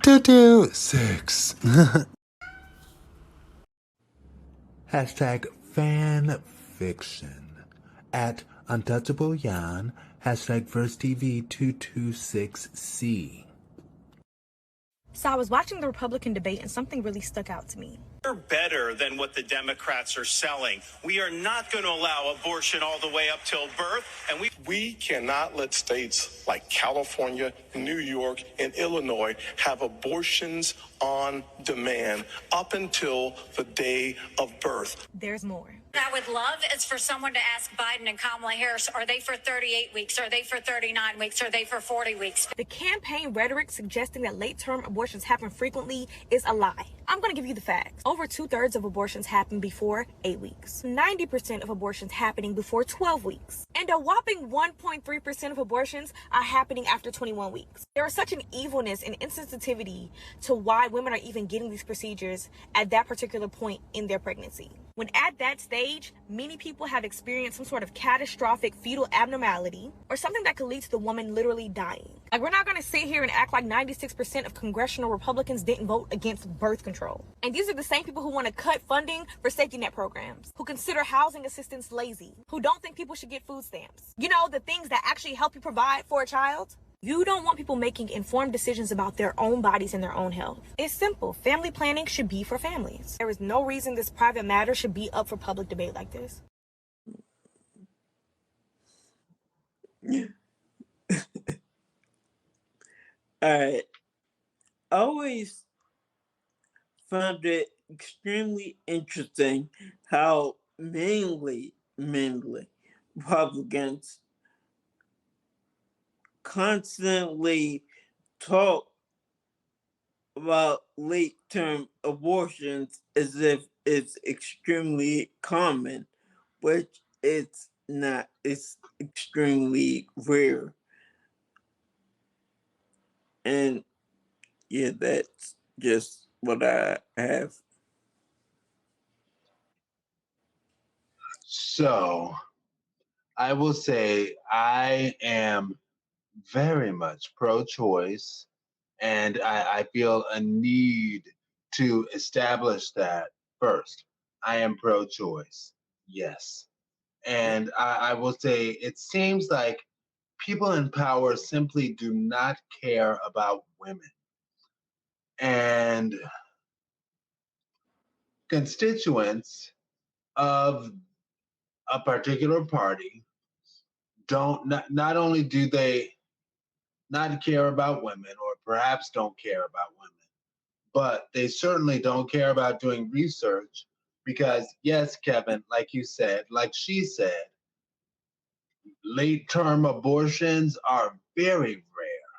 Six. Hashtag fan fiction. At Untouchable Yan. Hashtag VerseTV226C. So I was watching the Republican debate and something really stuck out to me. We're better than what the Democrats are selling. We are not going to allow abortion all the way up till birth. And we cannot let states like California, New York, and Illinois have abortions on demand up until the day of birth. There's more. What I would love is for someone to ask Biden and Kamala Harris, are they for 38 weeks? Are they for 39 weeks? Are they for 40 weeks? The campaign rhetoric suggesting that late-term abortions happen frequently is a lie. I'm going to give you the facts. Over 2/3 of abortions happen before 8 weeks. 90% of abortions happening before 12 weeks. And a whopping 1.3% of abortions are happening after 21 weeks. There is such an evilness and insensitivity to why women are even getting these procedures at that particular point in their pregnancy. When at that stage, many people have experienced some sort of catastrophic fetal abnormality or something that could lead to the woman literally dying. Like, we're not going to sit here and act like 96% of congressional Republicans didn't vote against birth control. And these are the same people who want to cut funding for safety net programs, who consider housing assistance lazy, who don't think people should get food stamps. You know, the things that actually help you provide for a child. You don't want people making informed decisions about their own bodies and their own health. It's simple. Family planning should be for families. There is no reason this private matter should be up for public debate like this. I always found it extremely interesting how mainly Republicans constantly talk about late-term abortions as if it's extremely common, which it's not. It's extremely rare. And yeah, that's just what I have. So, I will say I am very much pro-choice, and I feel a need to establish that first. I am pro-choice, yes. And I will say it seems like people in power simply do not care about women. And constituents of a particular party not only do they not care about women, or perhaps don't care about women, but they certainly don't care about doing research because, yes, Kevin, like you said, like she said, late term abortions are very rare,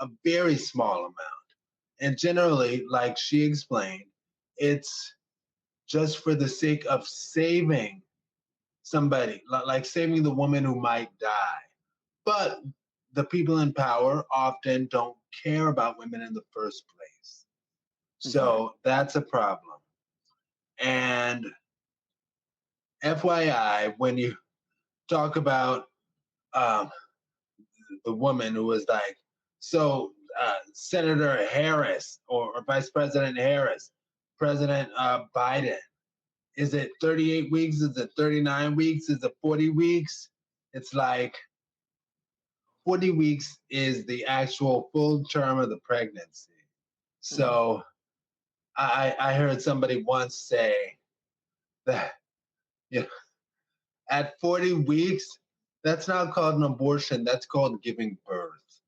a very small amount. And generally, like she explained, it's just for the sake of saving somebody, like saving the woman who might die. But the people in power often don't care about women in the first place. So that's a problem. And FYI, when you talk about the woman who was like, so Senator Harris or Vice President Harris, President Biden, is it 38 weeks? Is it 39 weeks? Is it 40 weeks? It's like 40 weeks is the actual full term of the pregnancy. So I heard somebody once say that, you know, at 40 weeks, that's not called an abortion. That's called giving birth.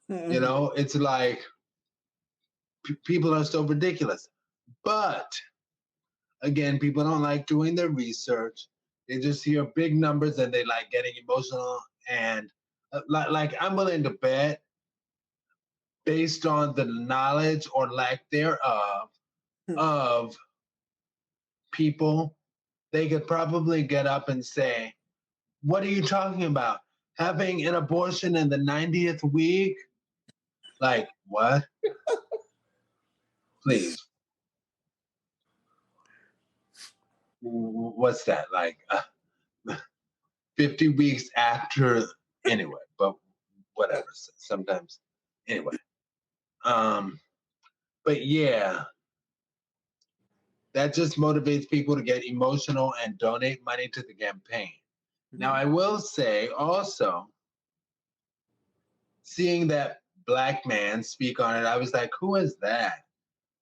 You know, it's like people are so ridiculous. But again, people don't like doing their research. They just hear big numbers and they like getting emotional. And like I'm willing to bet, based on the knowledge or lack thereof of people, they could probably get up and say, what are you talking about? Having an abortion in the 90th week? Like, what? Please. What's that? Like 50 weeks after, anyway, but whatever. Sometimes, anyway. But yeah, that just motivates people to get emotional and donate money to the campaign. Now, I will say also, seeing that black man speak on it, I was like, who is that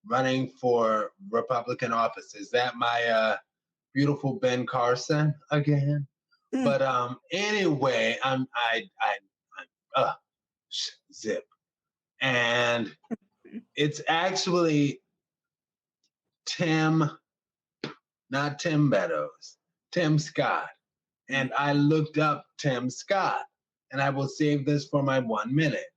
running for Republican office? Is that my beautiful Ben Carson again? But anyway, zip. And it's actually Tim, not Tim Meadows, Tim Scott. And I looked up Tim Scott, and I will save this for my 1 minute.